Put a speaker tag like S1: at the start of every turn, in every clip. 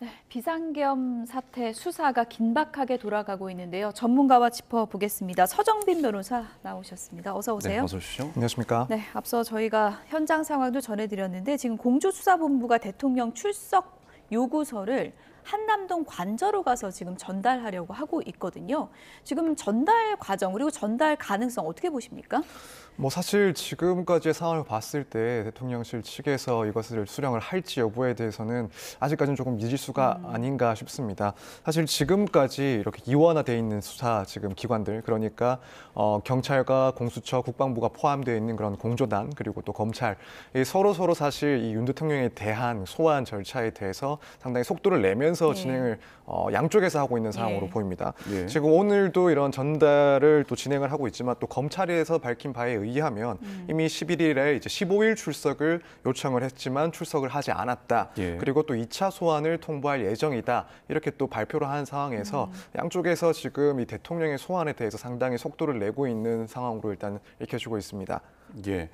S1: 네, 비상계엄 사태 수사가 긴박하게 돌아가고 있는데요. 전문가와 짚어보겠습니다. 서정빈 변호사 나오셨습니다. 어서 오세요.
S2: 네, 어서 오십시오.
S3: 안녕하십니까?
S1: 네, 앞서 저희가 현장 상황도 전해드렸는데 지금 공조수사본부가 대통령 출석 요구서를 한남동 관저로 가서 지금 전달하려고 하고 있거든요. 지금 전달 과정 그리고 전달 가능성 어떻게 보십니까?
S3: 사실 지금까지의 상황을 봤을 때 대통령실 측에서 이것을 수령을 할지 여부에 대해서는 아직까지는 조금 미지수가 아닌가 싶습니다. 사실 지금까지 이렇게 이원화돼 있는 수사 지금 기관들, 그러니까 경찰과 공수처, 국방부가 포함되어 있는 그런 공조단, 그리고 또 검찰, 서로 사실 이 윤 대통령에 대한 소환 절차에 대해서 상당히 속도를 내면서 진행을 양쪽에서 하고 있는 상황으로 보입니다. 지금 오늘도 이런 전달을 또 진행을 하고 있지만 또 검찰에서 밝힌 바에 의하면 이미 11일에 이제 15일 출석을 요청을 했지만 출석을 하지 않았다. 그리고 또 2차 소환을 통보할 예정이다. 이렇게 또 발표를 한 상황에서 양쪽에서 지금 이 대통령의 소환에 대해서 상당히 속도를 내고 있는 상황으로 일단 읽혀지고 있습니다.
S2: 예.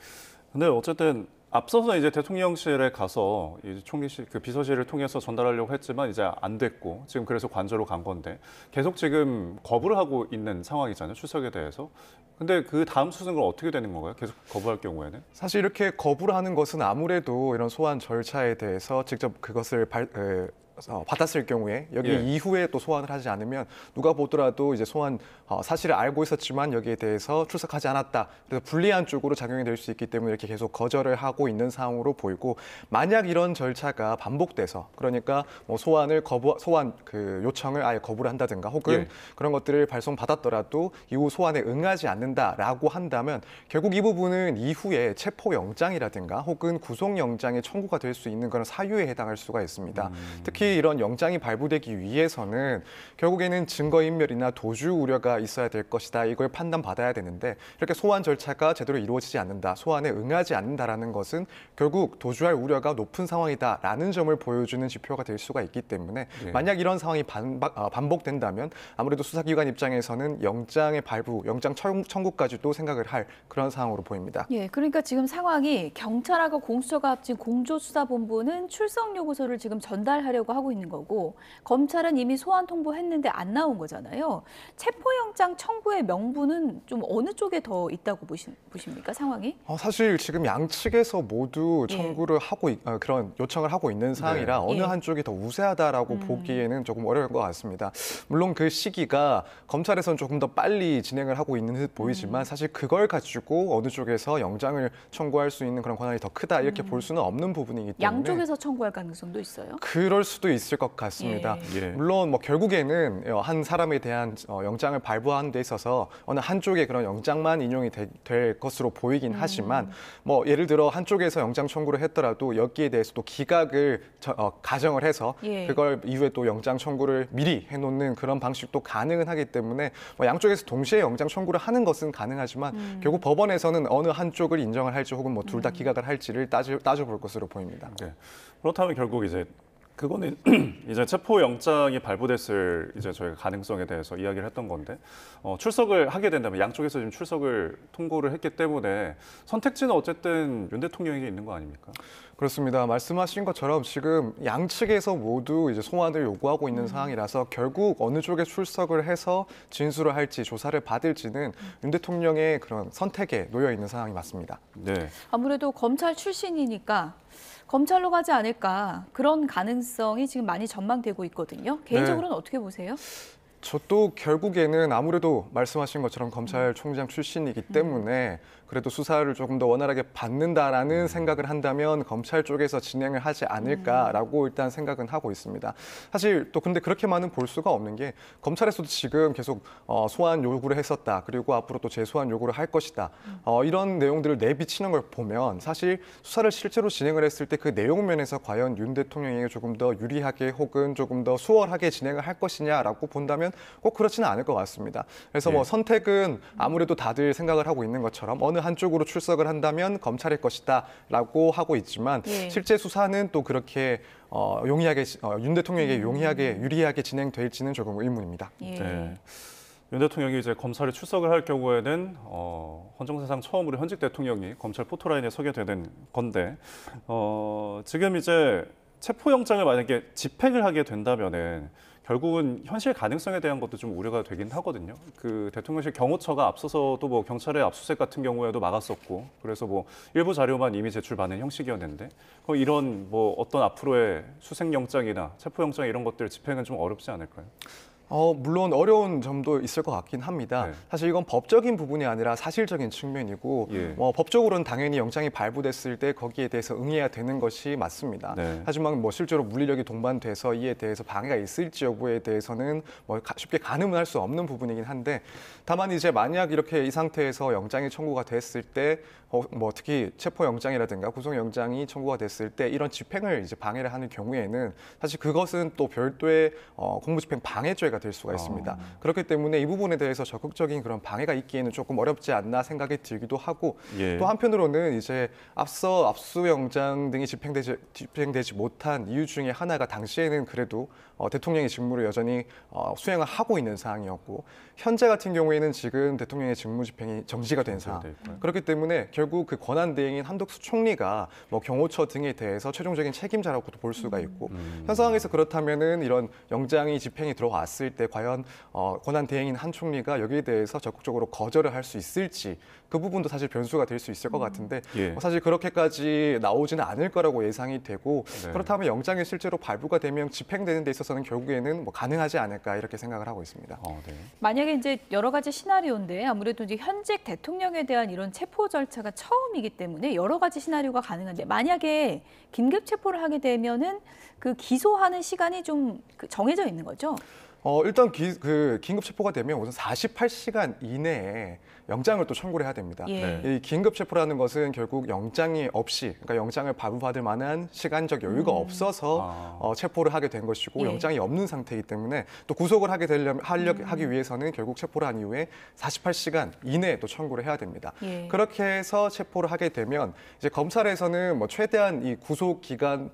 S2: 근데 어쨌든 앞서서 이제 대통령실에 가서 이제 총리실 그 비서실을 통해서 전달하려고 했지만 이제 안 됐고 지금 그래서 관저로 간 건데 계속 지금 거부를 하고 있는 상황이잖아요. 출석에 대해서. 근데 그 다음 수순은 어떻게 되는 건가요? 계속 거부할 경우에는?
S3: 사실 이렇게 거부를 하는 것은 아무래도 이런 소환 절차에 대해서 직접 그것을 받았을 경우에 여기 이후에 또 소환을 하지 않으면 누가 보더라도 이제 소환 사실을 알고 있었지만 여기에 대해서 출석하지 않았다. 그래서 불리한 쪽으로 작용이 될 수 있기 때문에 이렇게 계속 거절을 하고 있는 상황으로 보이고, 만약 이런 절차가 반복돼서 그러니까 소환 그 요청을 아예 거부를 한다든가 혹은 그런 것들을 발송받았더라도 이후 소환에 응하지 않는다라고 한다면 결국 이 부분은 이후에 체포영장이라든가 혹은 구속영장의 청구가 될 수 있는 그런 사유에 해당할 수가 있습니다. 특히 이런 영장이 발부되기 위해서는 결국에는 증거인멸이나 도주 우려가 있어야 될 것이다. 이걸 판단받아야 되는데 이렇게 소환 절차가 제대로 이루어지지 않는다. 소환에 응하지 않는다라는 것은 결국 도주할 우려가 높은 상황이다라는 점을 보여주는 지표가 될 수가 있기 때문에 만약 이런 상황이 반복된다면 아무래도 수사기관 입장에서는 영장의 발부, 영장 청구까지도 생각을 할 그런 상황으로 보입니다.
S1: 예, 그러니까 지금 상황이 경찰하고 공수처가 합친 공조수사본부는 출석 요구서를 지금 전달하려고 하고 있는 거고 검찰은 이미 소환 통보했는데 안 나온 거잖아요. 체포영장 청구의 명분은 좀 어느 쪽에 더 있다고 보십니까, 상황이?
S3: 사실 지금 양측에서 모두 청구를 하고 그런 요청을 하고 있는 상황이라 어느 한쪽이 더 우세하다라고 보기에는 조금 어려울 것 같습니다. 물론 그 시기가 검찰에서는 조금 더 빨리 진행을 하고 있는 듯 보이지만 사실 그걸 가지고 어느 쪽에서 영장을 청구할 수 있는 그런 권한이 더 크다 이렇게 볼 수는 없는 부분이기 때문에
S1: 양쪽에서 청구할 가능성도 있어요?
S3: 그럴 수도 있을 것 같습니다. 물론 결국에는 한 사람에 대한 영장을 발부하는 데 있어서 어느 한쪽의 그런 영장만 인용이 될 것으로 보이긴 하지만 예를 들어 한쪽에서 영장 청구를 했더라도 여기에 대해서 또 기각을 가정을 해서 그걸 이후에 또 영장 청구를 미리 해놓는 그런 방식도 가능은 하기 때문에 양쪽에서 동시에 영장 청구를 하는 것은 가능하지만 결국 법원에서는 어느 한쪽을 인정을 할지 혹은 둘 다 기각을 할지를 따져볼 것으로 보입니다.
S2: 그렇다면 결국 이제 그거는 이제 체포영장이 발부됐을 이제 저희가 가능성에 대해서 이야기를 했던 건데 출석을 하게 된다면 양쪽에서 지금 출석을 통보를 했기 때문에 선택지는 어쨌든 윤 대통령에게 있는 거 아닙니까?
S3: 그렇습니다. 말씀하신 것처럼 지금 양측에서 모두 이제 소환을 요구하고 있는 상황이라서 결국 어느 쪽에 출석을 해서 진술을 할지 조사를 받을지는 윤 대통령의 그런 선택에 놓여 있는 상황이 맞습니다.
S1: 아무래도 검찰 출신이니까 검찰로 가지 않을까 그런 가능성이 지금 많이 전망되고 있거든요. 개인적으로는 어떻게 보세요?
S3: 저도 결국에는 아무래도 말씀하신 것처럼 검찰총장 출신이기 때문에 그래도 수사를 조금 더 원활하게 받는다라는 생각을 한다면 검찰 쪽에서 진행을 하지 않을까라고 일단 생각은 하고 있습니다. 사실 또 근데 그렇게만은 볼 수가 없는 게 검찰에서도 지금 계속 소환 요구를 했었다. 그리고 앞으로 또 재소환 요구를 할 것이다. 이런 내용들을 내비치는 걸 보면 사실 수사를 실제로 진행을 했을 때 그 내용 면에서 과연 윤 대통령에게 조금 더 유리하게 혹은 조금 더 수월하게 진행을 할 것이냐라고 본다면 꼭 그렇지는 않을 것 같습니다. 그래서 선택은 아무래도 다들 생각을 하고 있는 것처럼 어느 한쪽으로 출석을 한다면 검찰일 것이다라고 하고 있지만 실제 수사는 또 그렇게 용이하게 윤 대통령에게 용이하게 유리하게 진행될지는 조금 의문입니다.
S2: 윤 대통령이 이제 검찰에 출석을 할 경우에는 헌정사상 처음으로 현직 대통령이 검찰 포토라인에 서게 되는 건데 지금 이제 체포영장을 만약에 집행을 하게 된다면은 결국은 현실 가능성에 대한 것도 좀 우려가 되긴 하거든요. 그 대통령실 경호처가 앞서서도 뭐 경찰의 압수수색 같은 경우에도 막았었고, 그래서 뭐 일부 자료만 이미 제출받는 형식이었는데, 그럼 이런 뭐 어떤 앞으로의 수색영장이나 체포영장 이런 것들 집행은 좀 어렵지 않을까요?
S3: 물론 어려운 점도 있을 것 같긴 합니다.
S2: 네.
S3: 사실 이건 법적인 부분이 아니라 사실적인 측면이고
S2: 예.
S3: 법적으로는 당연히 영장이 발부됐을 때 거기에 대해서 응해야 되는 것이 맞습니다.
S2: 네.
S3: 하지만 뭐 실제로 물리력이 동반돼서 이에 대해서 방해가 있을지 여부에 대해서는 뭐 쉽게 가늠을 할 수 없는 부분이긴 한데, 다만 이제 만약 이렇게 이 상태에서 영장이 청구가 됐을 때 뭐 특히 체포영장이라든가 구속영장이 청구가 됐을 때 이런 집행을 이제 방해를 하는 경우에는 사실 그것은 또 별도의 공무집행 방해죄가 될 수가 있습니다. 그렇기 때문에 이 부분에 대해서 적극적인 그런 방해가 있기에는 조금 어렵지 않나 생각이 들기도 하고,
S2: 예.
S3: 또 한편으로는 이제 앞서 압수영장 등이 집행되지 못한 이유 중에 하나가 당시에는 그래도 대통령의 직무를 여전히 수행을 하고 있는 상황이었고, 현재 같은 경우에는 지금 대통령의 직무 집행이 정지가 된 상황. 그렇기 때문에 결국 그 권한 대행인 한덕수 총리가 뭐 경호처 등에 대해서 최종적인 책임자라고도 볼 수가 있고, 현 상황에서 그렇다면은 이런 영장이 집행이 들어왔을 때 과연 권한 대행인 한 총리가 여기에 대해서 적극적으로 거절을 할 수 있을지, 그 부분도 사실 변수가 될 수 있을 것 같은데
S2: 예.
S3: 사실 그렇게까지 나오지는 않을 거라고 예상이 되고,
S2: 네.
S3: 그렇다면 영장이 실제로 발부가 되면 집행되는 데 있어서는 결국에는 뭐 가능하지 않을까 이렇게 생각을 하고 있습니다.
S2: 네.
S1: 만약에 이제 여러 가지 시나리오인데 아무래도 이제 현직 대통령에 대한 이런 체포 절차가 처음이기 때문에 여러 가지 시나리오가 가능한데, 만약에 긴급 체포를 하게 되면은 그 기소하는 시간이 좀 정해져 있는 거죠?
S3: 일단 긴급 체포가 되면 우선 48시간 이내에 영장을 또 청구를 해야 됩니다.
S1: 예.
S2: 네.
S3: 이 긴급 체포라는 것은 결국 영장이 없이, 그러니까 영장을 발부받을 만한 시간적 여유가 없어서 체포를 하게 된 것이고,
S1: 예.
S3: 영장이 없는 상태이기 때문에 또 구속을 하기 위해서는 결국 체포를 한 이후에 48시간 이내에 또 청구를 해야 됩니다.
S1: 예.
S3: 그렇게 해서 체포를 하게 되면 이제 검찰에서는 뭐 최대한 이 구속 기간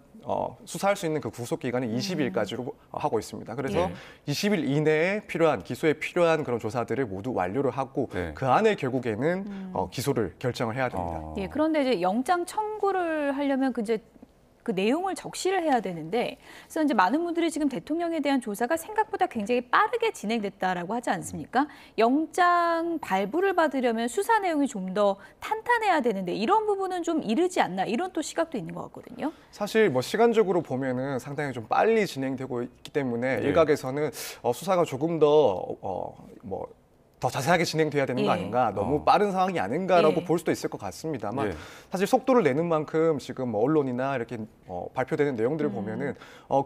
S3: 수사할 수 있는 그 구속 기간은 20일까지로 하고 있습니다. 그래서
S2: 예.
S3: 20일 이내에 기소에 필요한 그런 조사들을 모두 완료를 하고
S2: 네.
S3: 그 안에 결국에는 기소를 결정을 해야 됩니다.
S1: 예, 그런데 이제 영장 청구를 하려면 그 내용을 적시를 해야 되는데, 그래서 이제 많은 분들이 지금 대통령에 대한 조사가 생각보다 굉장히 빠르게 진행됐다라고 하지 않습니까? 영장 발부를 받으려면 수사 내용이 좀 더 탄탄해야 되는데 이런 부분은 좀 이르지 않나, 이런 또 시각도 있는 것 같거든요.
S3: 사실 뭐 시간적으로 보면은 상당히 좀 빨리 진행되고 있기 때문에
S2: 예.
S3: 일각에서는 수사가 조금 더 자세하게 진행돼야 되는 거
S1: 예.
S3: 아닌가, 너무 빠른 상황이 아닌가라고
S1: 예.
S3: 볼 수도 있을 것 같습니다만,
S2: 예.
S3: 사실 속도를 내는 만큼 지금 뭐 언론이나 이렇게 발표되는 내용들을 보면은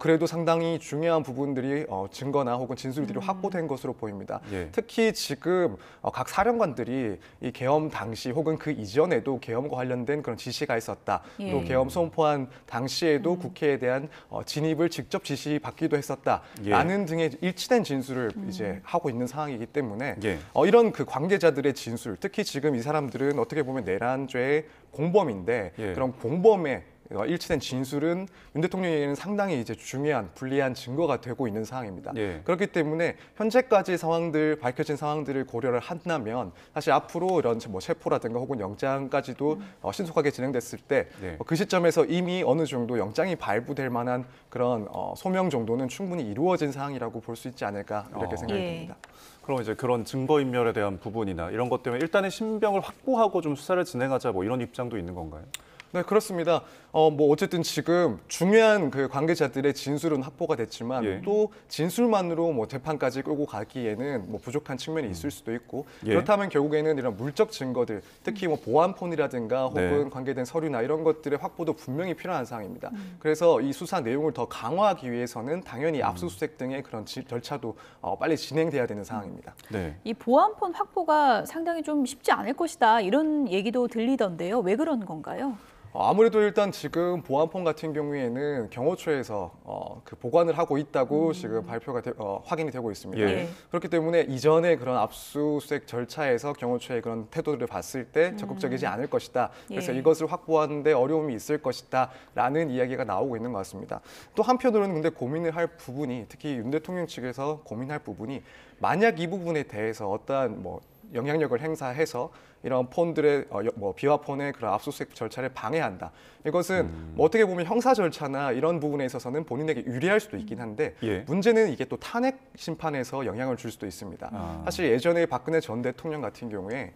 S3: 그래도 상당히 중요한 부분들이 증거나 혹은 진술들이 확보된 것으로 보입니다.
S2: 예.
S3: 특히 지금 각 사령관들이 이 계엄 당시 혹은 그 이전에도 계엄과 관련된 그런 지시가 있었다.
S1: 예.
S3: 또 계엄 선포한 당시에도 국회에 대한 진입을 직접 지시받기도 했었다라는 등의 일치된 진술을 이제 하고 있는 상황이기 때문에
S2: 예.
S3: 이런 그 관계자들의 진술, 특히 지금 이 사람들은 어떻게 보면 내란죄의 공범인데
S2: 예.
S3: 그런 공범의 일치된 진술은 윤 대통령에게는 상당히 이제 중요한 불리한 증거가 되고 있는 상황입니다.
S2: 예.
S3: 그렇기 때문에 현재까지 밝혀진 상황들을 고려를 한다면 사실 앞으로 이런 뭐 체포라든가 혹은 영장까지도 신속하게 진행됐을 때 그
S2: 예.
S3: 시점에서 이미 어느 정도 영장이 발부될 만한 그런 소명 정도는 충분히 이루어진 상황이라고 볼 수 있지 않을까 이렇게 생각이
S1: 예.
S3: 듭니다.
S2: 그럼 이제 그런 증거인멸에 대한 부분이나 이런 것 때문에 일단은 신병을 확보하고 좀 수사를 진행하자 뭐 이런 입장도 있는 건가요?
S3: 네, 그렇습니다. 뭐 어쨌든 지금 중요한 그 관계자들의 진술은 확보가 됐지만
S2: 예.
S3: 또 진술만으로 뭐 재판까지 끌고 가기에는 뭐 부족한 측면이 있을 수도 있고,
S2: 예.
S3: 그렇다면 결국에는 이런 물적 증거들, 특히 뭐 보안폰이라든가 혹은
S2: 네.
S3: 관계된 서류나 이런 것들의 확보도 분명히 필요한 사항입니다. 그래서 이 수사 내용을 더 강화하기 위해서는 당연히 압수수색 등의 그런 절차도 빨리 진행돼야 되는 상황입니다.
S2: 네.
S1: 이 보안폰 확보가 상당히 좀 쉽지 않을 것이다, 이런 얘기도 들리던데요. 왜 그런 건가요?
S3: 아무래도 일단 지금 보안폰 같은 경우에는 경호처에서 그 보관을 하고 있다고 지금 확인이 되고 있습니다.
S2: 예.
S3: 그렇기 때문에 이전에 그런 압수수색 절차에서 경호처의 그런 태도들을 봤을 때 적극적이지 않을 것이다. 그래서
S1: 예.
S3: 이것을 확보하는데 어려움이 있을 것이다라는 이야기가 나오고 있는 것 같습니다. 또 한편으로는 근데 고민을 할 부분이, 특히 윤 대통령 측에서 고민할 부분이, 만약 이 부분에 대해서 어떠한 뭐 영향력을 행사해서 이런 폰들의 비화 폰의 그런 압수수색 절차를 방해한다. 이것은 뭐 어떻게 보면 형사 절차나 이런 부분에 있어서는 본인에게 유리할 수도 있긴 한데
S2: 예.
S3: 문제는 이게 또 탄핵 심판에서 영향을 줄 수도 있습니다. 사실 예전에 박근혜 전 대통령 같은 경우에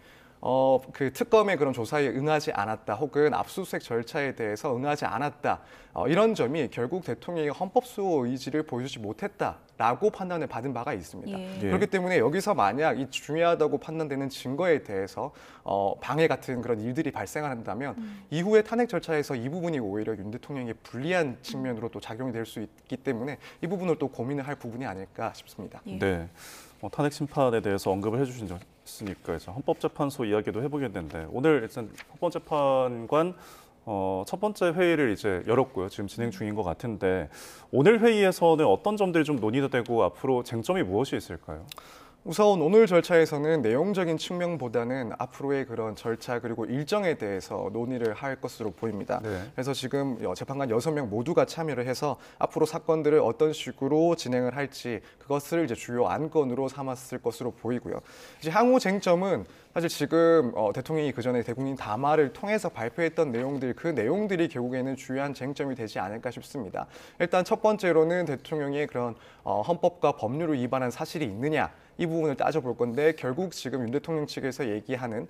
S3: 그 특검의 그런 조사에 응하지 않았다, 혹은 압수수색 절차에 대해서 응하지 않았다, 이런 점이 결국 대통령의 헌법 수호 의지를 보여주지 못했다라고 판단을 받은 바가 있습니다.
S1: 예.
S3: 그렇기 때문에 여기서 만약 이 중요하다고 판단되는 증거에 대해서 방해 같은 그런 일들이 발생한다면 이후에 탄핵 절차에서 이 부분이 오히려 윤 대통령에게 불리한 측면으로 또 작용이 될 수 있기 때문에 이 부분을 또 고민을 할 부분이 아닐까 싶습니다.
S1: 예.
S2: 네. 탄핵 심판에 대해서 언급을 해주셨으니까 이제 헌법재판소 이야기도 해보겠는데 오늘 일단 헌법재판관 첫 번째 회의를 이제 열었고요. 지금 진행 중인 것 같은데 오늘 회의에서는 어떤 점들이 좀 논의가 되고 앞으로 쟁점이 무엇이 있을까요?
S3: 우선 오늘 절차에서는 내용적인 측면보다는 앞으로의 그런 절차 그리고 일정에 대해서 논의를 할 것으로 보입니다.
S2: 네.
S3: 그래서 지금 재판관 6명 모두가 참여를 해서 앞으로 사건들을 어떤 식으로 진행을 할지 그것을 이제 주요 안건으로 삼았을 것으로 보이고요. 이제 향후 쟁점은 사실 지금 대통령이 그전에 대국민 담화를 통해서 발표했던 내용들, 그 내용들이 결국에는 주요한 쟁점이 되지 않을까 싶습니다. 일단 첫 번째로는 대통령의 그런 헌법과 법률을 위반한 사실이 있느냐, 이 부분을 따져볼 건데 결국 지금 윤 대통령 측에서 얘기하는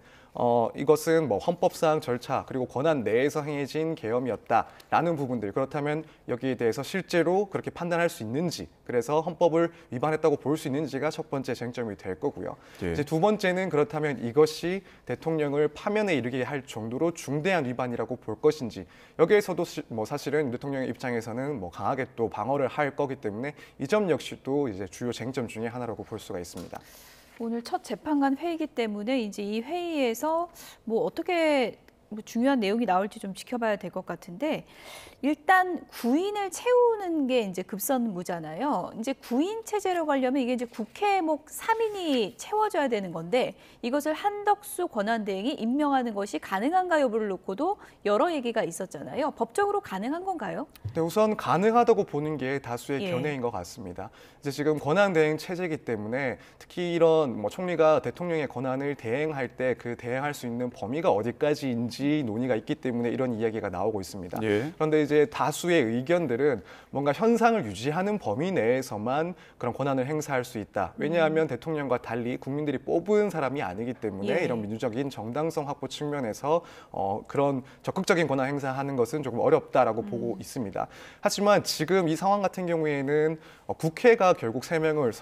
S3: 이것은 뭐 헌법상 절차 그리고 권한 내에서 행해진 계엄이었다라는 부분들, 그렇다면 여기에 대해서 실제로 그렇게 판단할 수 있는지, 그래서 헌법을 위반했다고 볼 수 있는지가 첫 번째 쟁점이 될 거고요.
S2: 예.
S3: 이제 두 번째는 그렇다면 이것이 대통령을 파면에 이르게 할 정도로 중대한 위반이라고 볼 것인지, 여기에서도 뭐 사실은 윤 대통령의 입장에서는 뭐 강하게 또 방어를 할 거기 때문에 이 점 역시도 이제 주요 쟁점 중에 하나라고 볼 수가 있습니다.
S1: 오늘 첫 재판관 회의이기 때문에 이제 이 회의에서 뭐 어떻게 중요한 내용이 나올지 좀 지켜봐야 될 것 같은데, 일단 구인을 채우는 게 이제 급선무잖아요. 이제 구인 체제로 가려면 이게 이제 국회목 3인이 채워져야 되는 건데 이것을 한덕수 권한대행이 임명하는 것이 가능한가 여부를 놓고도 여러 얘기가 있었잖아요. 법적으로 가능한 건가요?
S3: 네, 우선 가능하다고 보는 게 다수의
S1: 예.
S3: 견해인 것 같습니다. 이제 지금 권한대행 체제이기 때문에 특히 이런 뭐 총리가 대통령의 권한을 대행할 때 그 대행할 수 있는 범위가 어디까지인지 논의가 있기 때문에 이런 이야기가 나오고 있습니다.
S2: 예.
S3: 그런데 이제 다수의 의견들은 뭔가 현상을 유지하는 범위 내에서만 그런 권한을 행사할 수 있다. 왜냐하면 대통령과 달리 국민들이 뽑은 사람이 아니기 때문에
S1: 예.
S3: 이런 민주적인 정당성 확보 측면에서 그런 적극적인 권한 행사하는 것은 조금 어렵다라고 보고 있습니다. 하지만 지금 이 상황 같은 경우에는 국회가 결국 3명을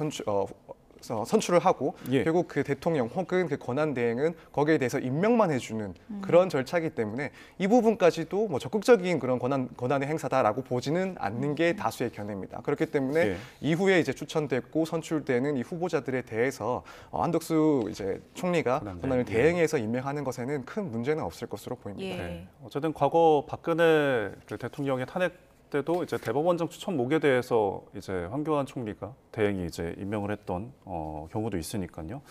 S3: 선출을 하고
S2: 예.
S3: 결국 그 대통령 혹은 그 권한 대행은 거기에 대해서 임명만 해주는 그런 절차이기 때문에 이 부분까지도 뭐 적극적인 그런 권한의 행사다라고 보지는 않는 게 다수의 견해입니다. 그렇기 때문에
S2: 예.
S3: 이후에 이제 추천됐고 선출되는 이 후보자들에 대해서 한덕수 이제 총리가 권한을 대행해서 임명하는 것에는 큰 문제는 없을 것으로 보입니다.
S1: 예.
S2: 네. 어쨌든 과거 박근혜 그 대통령의 탄핵 때도 이제 대법원장 추천 목에 대해서 이제 황교안 총리가 대행이 이제 임명을 했던 경우도 있으니까요.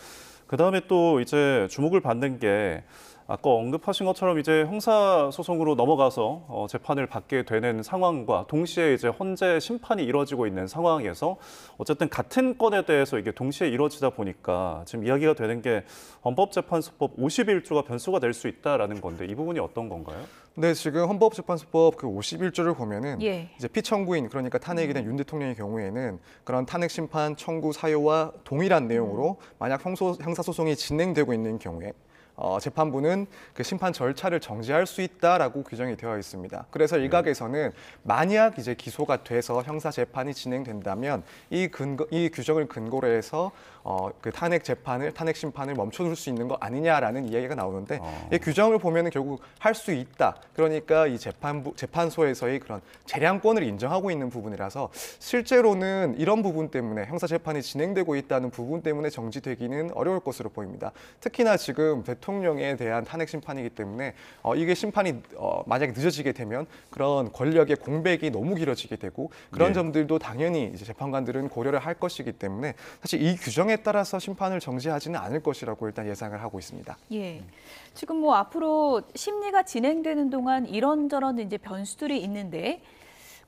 S2: 그 다음에 또 이제 주목을 받는 게 아까 언급하신 것처럼 이제 형사 소송으로 넘어가서 재판을 받게 되는 상황과 동시에 이제 헌재 심판이 이루어지고 있는 상황에서 어쨌든 같은 건에 대해서 이게 동시에 이루어지다 보니까 지금 이야기가 되는 게 헌법재판소법 51조가 변수가 될 수 있다라는 건데 이 부분이 어떤 건가요?
S3: 네, 지금 헌법재판소법 그 51조를 보면은
S1: 예.
S3: 이제 피청구인, 그러니까 탄핵이 된 윤 대통령의 경우에는 그런 탄핵 심판 청구 사유와 동일한 내용으로 만약 형사 소송이 진행되고 있는 경우에 재판부는 그 심판 절차를 정지할 수 있다라고 규정이 되어 있습니다. 그래서 일각에서는 만약 이제 기소가 돼서 형사 재판이 진행된다면 이 규정을 근거로 해서 그 탄핵 심판을 멈춰둘 수 있는 거 아니냐라는 이야기가 나오는데 이 규정을 보면은 결국 할 수 있다. 그러니까 이 재판소에서의 그런 재량권을 인정하고 있는 부분이라서 실제로는 이런 부분 때문에 형사 재판이 진행되고 있다는 부분 때문에 정지되기는 어려울 것으로 보입니다. 특히나 지금 대통령에 대한 탄핵 심판이기 때문에 이게 심판이 만약에 늦어지게 되면 그런 권력의 공백이 너무 길어지게 되고 그런 점들도 당연히 이제 재판관들은 고려를 할 것이기 때문에 사실 이 규정에 따라서 심판을 정지하지는 않을 것이라고 일단 예상을 하고 있습니다.
S1: 예. 지금 뭐 앞으로 심리가 진행되는 동안 이런저런 이제 변수들이 있는데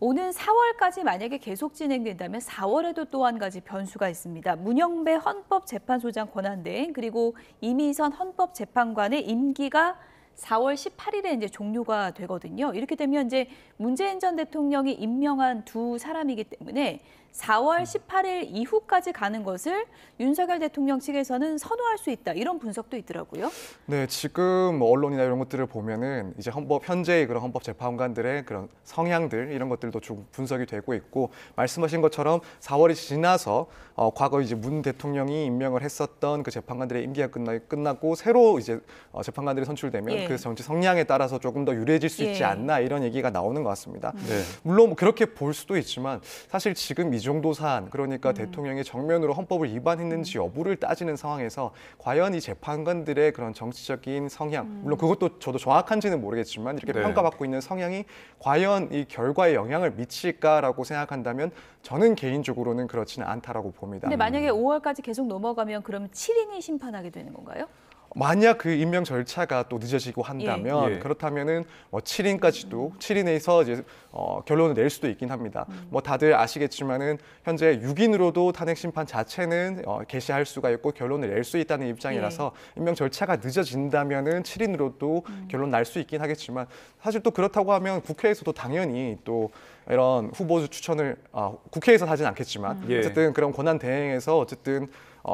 S1: 오는 4월까지 만약에 계속 진행된다면 4월에도 또 한 가지 변수가 있습니다. 문영배 헌법재판소장 권한대행 그리고 이미선 헌법재판관의 임기가 4월 18일에 이제 종료가 되거든요. 이렇게 되면 이제 문재인 전 대통령이 임명한 두 사람이기 때문에 4월 18일 이후까지 가는 것을 윤석열 대통령 측에서는 선호할 수 있다. 이런 분석도 있더라고요.
S3: 네, 지금 뭐 언론이나 이런 것들을 보면은 이제 현재의 그런 헌법 재판관들의 그런 성향들 이런 것들도 좀 분석이 되고 있고 말씀하신 것처럼 4월이 지나서 과거 이제 문 대통령이 임명을 했었던 그 재판관들의 임기가 끝나고 새로 이제 재판관들이 선출되면
S1: 예.
S3: 그 정치 성향에 따라서 조금 더 유리해질 수 있지
S1: 예.
S3: 않나 이런 얘기가 나오는 것 같습니다.
S2: 네.
S3: 물론 뭐 그렇게 볼 수도 있지만 사실 지금 이 정도 사안 그러니까 대통령이 정면으로 헌법을 위반했는지 여부를 따지는 상황에서 과연 이 재판관들의 그런 정치적인 성향 물론 그것도 저도 정확한지는 모르겠지만 이렇게
S2: 네.
S3: 평가받고 있는 성향이 과연 이 결과에 영향을 미칠까라고 생각한다면 저는 개인적으로는 그렇지는 않다라고 봅니다.
S1: 근데 만약에 5월까지 계속 넘어가면 그럼 7인이 심판하게 되는 건가요?
S3: 만약 그 임명 절차가 또 늦어지고 한다면
S2: 예.
S3: 그렇다면은 뭐 7인까지도 7인에서 이제 결론을 낼 수도 있긴 합니다. 뭐 다들 아시겠지만은 현재 6인으로도 탄핵 심판 자체는 개시할 수가 있고 결론을 낼 수 있다는 입장이라서 임명 절차가 늦어진다면은 7인으로도 결론 날 수 있긴 하겠지만 사실 또 그렇다고 하면 국회에서도 당연히 또 이런 후보 추천을 국회에서 하진 않겠지만
S2: 예.
S3: 어쨌든 그런 권한 대행에서 어쨌든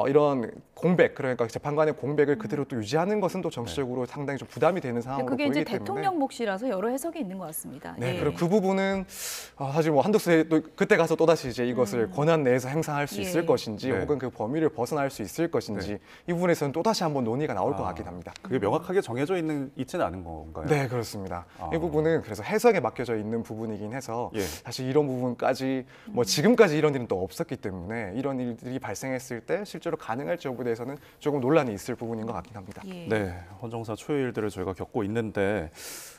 S3: 이런 공백 그러니까 재판관의 공백을 그대로 또 유지하는 것은 또 정치적으로 상당히 좀 부담이 되는 상황으로
S1: 그게
S3: 보이기
S1: 이제
S3: 때문에
S1: 대통령 몫이라서 여러 해석이 있는 것 같습니다.
S3: 네,
S1: 예.
S3: 그리고 그 부분은 사실 뭐 한두 세 또 그때 가서 또 다시 이제 이것을 권한 내에서 행사할 수 있을
S1: 예.
S3: 것인지
S2: 네.
S3: 혹은 그 범위를 벗어날 수 있을 것인지 이 부분에서는 또 다시 한번 논의가 나올 것 같긴 합니다.
S2: 그게 명확하게 정해져 있지는 않은 건가요?
S3: 네, 그렇습니다. 이 부분은 그래서 해석에 맡겨져 있는 부분이긴 해서
S2: 예.
S3: 사실 이런 부분까지 뭐 지금까지 이런 일은 또 없었기 때문에 이런 일들이 발생했을 때 실제로 가능할지 여부에 대해서는 조금 논란이 있을 부분인 것 같긴 합니다.
S1: 예.
S2: 네, 헌정사 초유의 일들을 저희가 겪고 있는데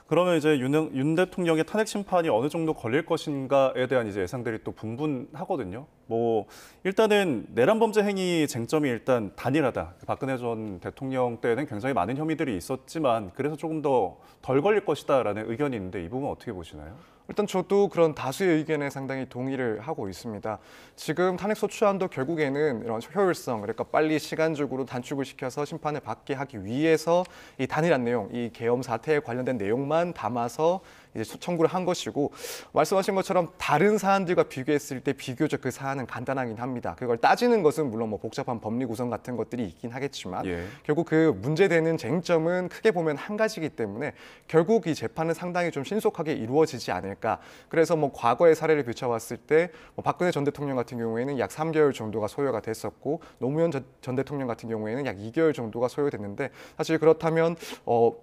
S2: 그러면 이제 윤 대통령의 탄핵 심판이 어느 정도 걸릴 것인가에 대한 이제 예상들이 또 분분하거든요. 뭐 일단은 내란 범죄 행위 쟁점이 일단 단일하다. 박근혜 전 대통령 때는 굉장히 많은 혐의들이 있었지만 그래서 조금 더 덜 걸릴 것이다라는 의견이 있는데 이 부분 어떻게 보시나요?
S3: 일단 저도 그런 다수의 의견에 상당히 동의를 하고 있습니다. 지금 탄핵소추안도 결국에는 이런 효율성, 그러니까 빨리 시간적으로 단축을 시켜서 심판을 받게 하기 위해서 이 단일한 내용, 이 계엄 사태에 관련된 내용만 담아서 이제 청구를 한 것이고 말씀하신 것처럼 다른 사안들과 비교했을 때 비교적 그 사안은 간단하긴 합니다. 그걸 따지는 것은 물론 뭐 복잡한 법리 구성 같은 것들이 있긴 하겠지만
S2: 예.
S3: 결국 그 문제되는 쟁점은 크게 보면 한 가지이기 때문에 결국 이 재판은 상당히 좀 신속하게 이루어지지 않을까. 그래서 뭐 과거의 사례를 비춰봤을 때 뭐 박근혜 전 대통령 같은 경우에는 약 3개월 정도가 소요가 됐었고 노무현 전 대통령 같은 경우에는 약 2개월 정도가 소요됐는데 사실 그렇다면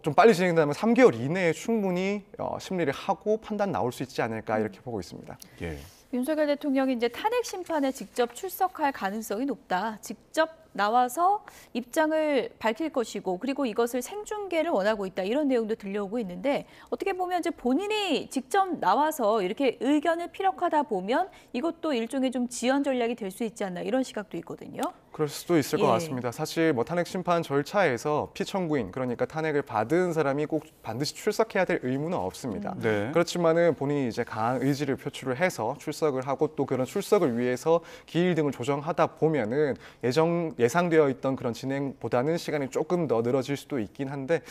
S3: 좀 빨리 진행된다면 3개월 이내에 충분히 심리를 하고 판단 나올 수 있지 않을까 이렇게 보고 있습니다.
S2: 예.
S1: 윤석열 대통령이 이제 탄핵 심판에 직접 출석할 가능성이 높다. 직접 나와서 입장을 밝힐 것이고 그리고 이것을 생중계를 원하고 있다. 이런 내용도 들려오고 있는데 어떻게 보면 이제 본인이 직접 나와서 이렇게 의견을 피력하다 보면 이것도 일종의 좀 지연 전략이 될 수 있지 않나 이런 시각도 있거든요.
S3: 그럴 수도 있을 것
S1: 예.
S3: 같습니다. 사실 뭐 탄핵 심판 절차에서 피청구인 그러니까 탄핵을 받은 사람이 꼭 반드시 출석해야 될 의무는 없습니다.
S2: 네.
S3: 그렇지만은 본인이 이제 강한 의지를 표출을 해서 출석을 하고 또 그런 출석을 위해서 기일 등을 조정하다 보면은 예상되어 있던 그런 진행보다는 시간이 조금 더 늘어질 수도 있긴 한데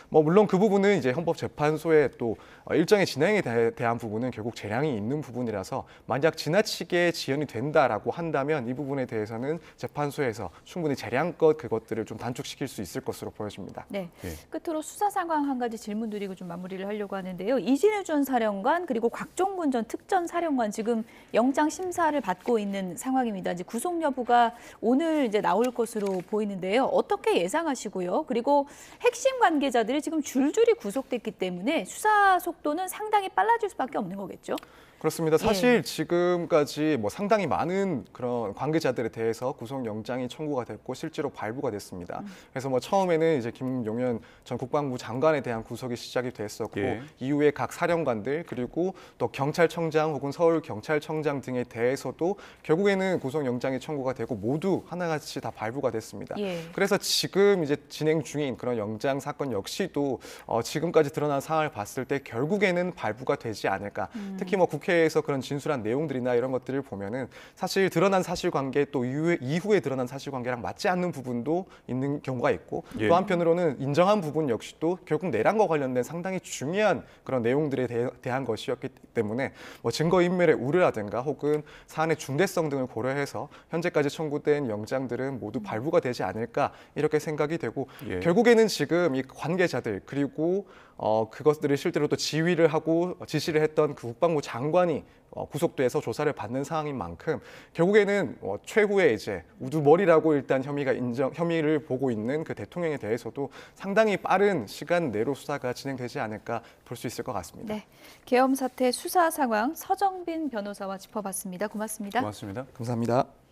S3: 뭐 물론 그 부분은 이제 헌법재판소의 또 일정의 진행에 대한 부분은 결국 재량이 있는 부분이라서 만약 지나치게 지연이 된다라고 한다면 이 부분에 대해서는 재판소에서 충분히 재량껏 그것들을 좀 단축시킬 수 있을 것으로 보여집니다.
S1: 네.
S2: 예.
S1: 끝으로 수사 상황 한 가지 질문 드리고 좀 마무리를 하려고 하는데요. 이진우 전 사령관 그리고 곽종군 전 특전 사령관 지금 영장 심사를 받고 있는 상황입니다. 이제 구속 여부가 오늘 이제 나올 것으로 보이는데요. 어떻게 예상하시고요? 그리고 핵심 관계자들이 지금 줄줄이 구속됐기 때문에 수사 속도는 상당히 빨라질 수밖에 없는 거겠죠?
S3: 그렇습니다. 사실 지금까지 뭐 상당히 많은 그런 관계자들에 대해서 구속영장이 청구가 됐고 실제로 발부가 됐습니다. 그래서 뭐 처음에는 이제 김용현 전 국방부 장관에 대한 구속이 시작이 됐었고
S2: 예.
S3: 이후에 각 사령관들 그리고 또 경찰청장 혹은 서울경찰청장 등에 대해서도 결국에는 구속영장이 청구가 되고 모두 하나같이 다 발부가 됐습니다.
S1: 예.
S3: 그래서 지금 이제 진행 중인 그런 영장 사건 역시도 지금까지 드러난 상황을 봤을 때 결국에는 발부가 되지 않을까. 특히 뭐 국회 국회에서 그런 진술한 내용들이나 이런 것들을 보면은 사실 드러난 사실관계 또 이후에 드러난 사실관계랑 맞지 않는 부분도 있는 경우가 있고
S2: 예.
S3: 또 한편으로는 인정한 부분 역시도 결국 내란과 관련된 상당히 중요한 그런 내용들에 대한 것이었기 때문에 뭐 증거인멸의 우려라든가 혹은 사안의 중대성 등을 고려해서 현재까지 청구된 영장들은 모두 발부가 되지 않을까 이렇게 생각이 되고
S2: 예.
S3: 결국에는 지금 이 관계자들 그리고 그것들을 실제로 또 지휘를 하고 지시를 했던 그 국방부 장관이 구속돼서 조사를 받는 상황인 만큼 결국에는 최후의 이제 우두머리라고 일단 혐의를 보고 있는 그 대통령에 대해서도 상당히 빠른 시간 내로 수사가 진행되지 않을까 볼 수 있을 것 같습니다.
S1: 네, 계엄 사태 수사 상황 서정빈 변호사와 짚어봤습니다. 고맙습니다.
S2: 고맙습니다.
S3: 감사합니다.